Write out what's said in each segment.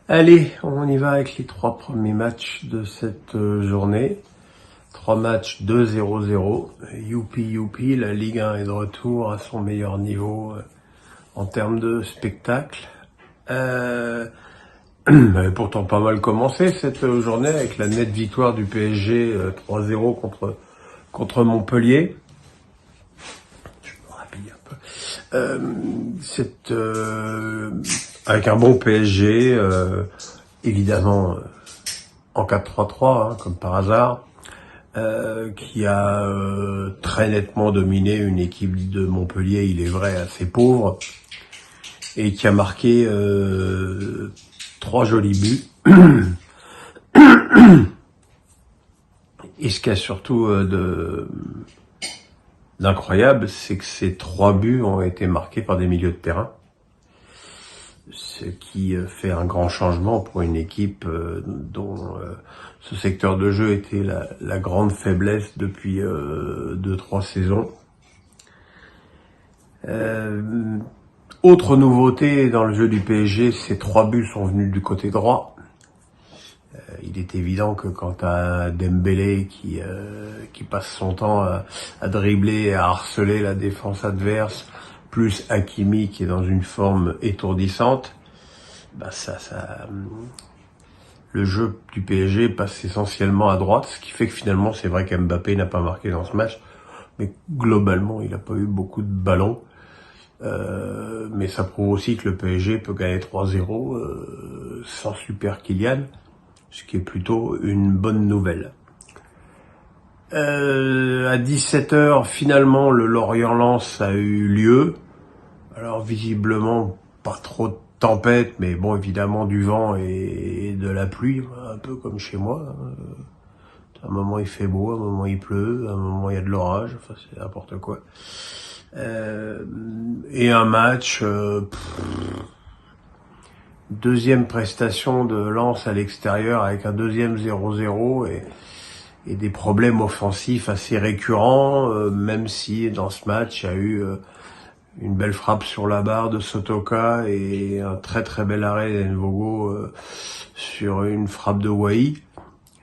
Allez, on y va avec les 3 premiers matchs de cette journée. 3 matchs 2-0-0. Youpi, la Ligue 1 est de retour à son meilleur niveau en termes de spectacle. Elle pourtant pas mal commencé cette journée avec la nette victoire du PSG 3-0 contre Montpellier. Je me rapide un peu. Avec un bon PSG, évidemment en 4-3-3, comme par hasard, qui a très nettement dominé une équipe de Montpellier, il est vrai, assez pauvre, et qui a marqué 3 jolis buts. Et ce qu'il y a surtout d'incroyable, c'est que ces 3 buts ont été marqués par des milieux de terrain. Ce qui fait un grand changement pour une équipe dont ce secteur de jeu était la grande faiblesse depuis 2-3 saisons. Autre nouveauté dans le jeu du PSG, ces 3 buts sont venus du côté droit. Il est évident que quand t'as Dembélé qui passe son temps à dribbler et à harceler la défense adverse, plus Hakimi qui est dans une forme étourdissante, le jeu du PSG passe essentiellement à droite, ce qui fait que finalement c'est vrai qu'Mbappé n'a pas marqué dans ce match, mais globalement il n'a pas eu beaucoup de ballons. Mais ça prouve aussi que le PSG peut gagner 3-0 sans super Kylian, ce qui est plutôt une bonne nouvelle. À 17h, finalement, le Lorient-Lens a eu lieu. Alors visiblement, pas trop de tempête, mais bon, évidemment du vent et de la pluie, un peu comme chez moi. À un moment il fait beau, à un moment il pleut, à un moment il y a de l'orage, enfin c'est n'importe quoi. Et un match, deuxième prestation de Lens à l'extérieur avec un deuxième 0-0 et des problèmes offensifs assez récurrents, même si dans ce match il y a eu une belle frappe sur la barre de Sotoka et un très bel arrêt d'Envogo sur une frappe de Wai.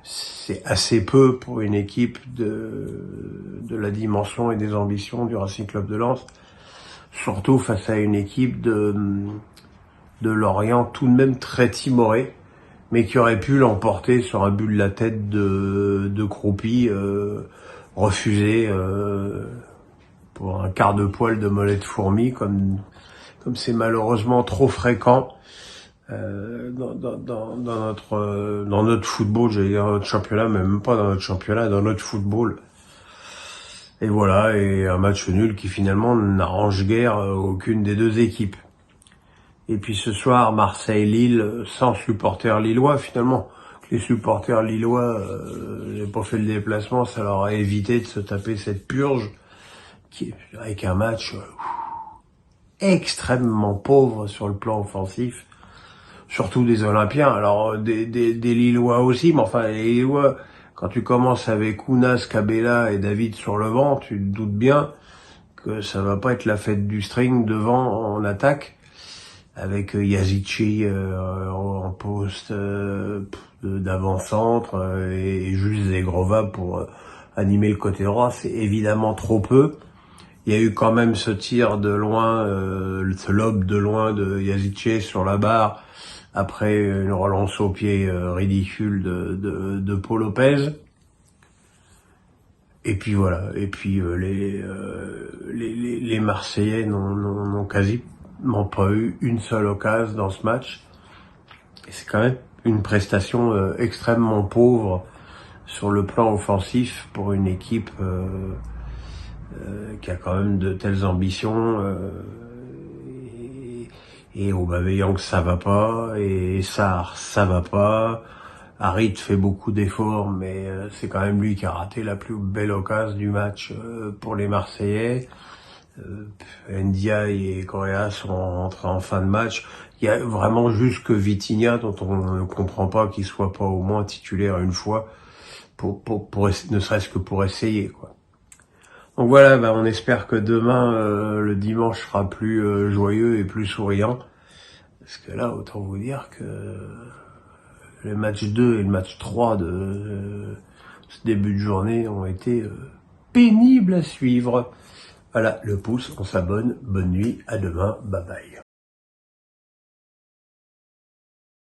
C'est assez peu pour une équipe de la dimension et des ambitions du Racing Club de Lens, surtout face à une équipe de Lorient tout de même très timorée, mais qui aurait pu l'emporter sur un but de la tête de Croupi, refusé pour un quart de poil de mollet de fourmi, comme c'est malheureusement trop fréquent dans notre football, j'allais dire dans notre championnat, mais même pas dans notre championnat, dans notre football. Et voilà, et un match nul qui finalement n'arrange guère aucune des deux équipes. Et puis ce soir, Marseille-Lille, sans supporters lillois finalement. Les supporters lillois n'ont pas fait le déplacement, ça leur a évité de se taper cette purge, avec un match extrêmement pauvre sur le plan offensif, surtout des Olympiens. Alors des Lillois aussi, mais enfin les Lillois, quand tu commences avec Ounas, Cabella et David sur le banc, tu te doutes bien que ça va pas être la fête du string devant en attaque, avec Yazici en poste d'avant-centre et juste Zegrova pour animer le côté droit. C'est évidemment trop peu. Il y a eu quand même ce tir de loin, ce lob de loin de Yazici sur la barre après une relance au pied ridicule de Paul Lopez. Et puis voilà. Et puis les Marseillais n'ont quasiment pas eu une seule occasion dans ce match. Et c'est quand même une prestation extrêmement pauvre sur le plan offensif pour une équipe qui a quand même de telles ambitions. Et Aubameyang ça va pas, et Sarr ça va pas. Harit fait beaucoup d'efforts, mais c'est quand même lui qui a raté la plus belle occasion du match pour les Marseillais. Ndiaye et Correa sont rentrés en fin de match. Il y a vraiment juste que Vitinha, dont on ne comprend pas qu'il soit pas au moins titulaire une fois, pour ne serait-ce que pour essayer, quoi. Donc voilà, on espère que demain, le dimanche sera plus joyeux et plus souriant. Parce que là, autant vous dire que le match 2 et le match 3 de ce début de journée ont été pénibles à suivre. Voilà, le pouce, on s'abonne, bonne nuit, à demain, bye bye.